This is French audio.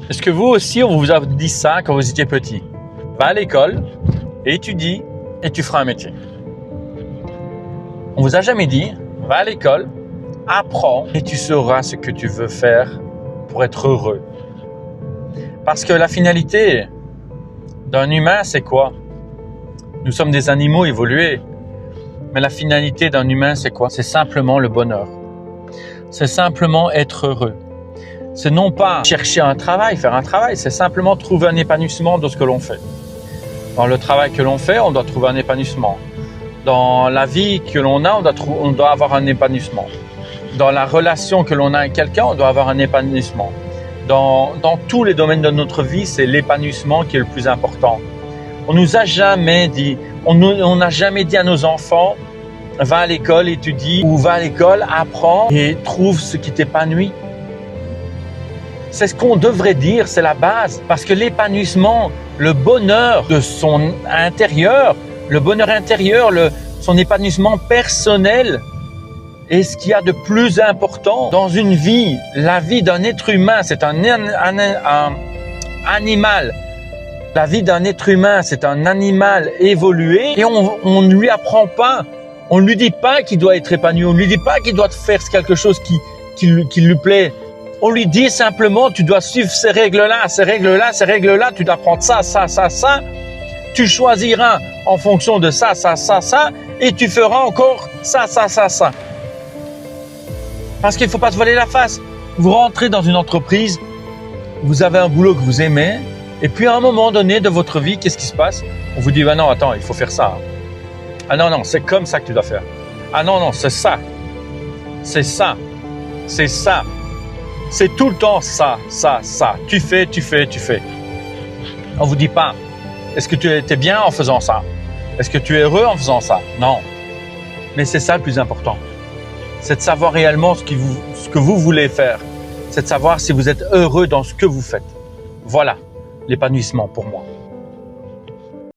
Est-ce que vous aussi, on vous a dit ça quand vous étiez petit? Va à l'école, étudie et tu feras un métier. On vous a jamais dit, va à l'école, apprends et tu sauras ce que tu veux faire pour être heureux. Parce que la finalité d'un humain, c'est quoi? Nous sommes des animaux évolués. Mais la finalité d'un humain, c'est quoi? C'est simplement le bonheur. C'est simplement être heureux. C'est non pas chercher un travail, faire un travail, c'est simplement trouver un épanouissement dans ce que l'on fait. Dans le travail que l'on fait, on doit trouver un épanouissement. Dans la vie que l'on a, on doit avoir un épanouissement. Dans la relation que l'on a avec quelqu'un, on doit avoir un épanouissement. Dans tous les domaines de notre vie, c'est l'épanouissement qui est le plus important. On nous a jamais dit, on n'a jamais dit à nos enfants, va à l'école, étudie, ou va à l'école, apprends et trouve ce qui t'épanouit. C'est ce qu'on devrait dire, c'est la base. Parce que l'épanouissement, le bonheur de son intérieur, le bonheur intérieur, son épanouissement personnel est ce qu'il y a de plus important dans une vie. La vie d'un être humain, c'est un animal. La vie d'un être humain, c'est un animal évolué et on ne lui apprend pas. On ne lui dit pas qu'il doit être épanoui. On ne lui dit pas qu'il doit faire quelque chose qui lui plaît. On lui dit simplement, tu dois suivre ces règles-là, ces règles-là, ces règles-là. Tu dois prendre ça, ça, ça, ça. Tu choisiras en fonction de ça, ça, ça, ça. Et tu feras encore ça, ça, ça, ça. Parce qu'il ne faut pas se voiler la face. Vous rentrez dans une entreprise, vous avez un boulot que vous aimez. Et puis à un moment donné de votre vie, qu'est-ce qui se passe? On vous dit, bah non, attends, il faut faire ça. Ah non, non, c'est comme ça que tu dois faire. Ah non, non, c'est ça. C'est ça. C'est ça. C'est tout le temps ça, ça, ça. Tu fais, tu fais, tu fais. On vous dit pas, est-ce que tu es bien en faisant ça? Est-ce que tu es heureux en faisant ça? Non. Mais c'est ça le plus important. C'est de savoir réellement ce que vous voulez faire. C'est de savoir si vous êtes heureux dans ce que vous faites. Voilà l'épanouissement pour moi.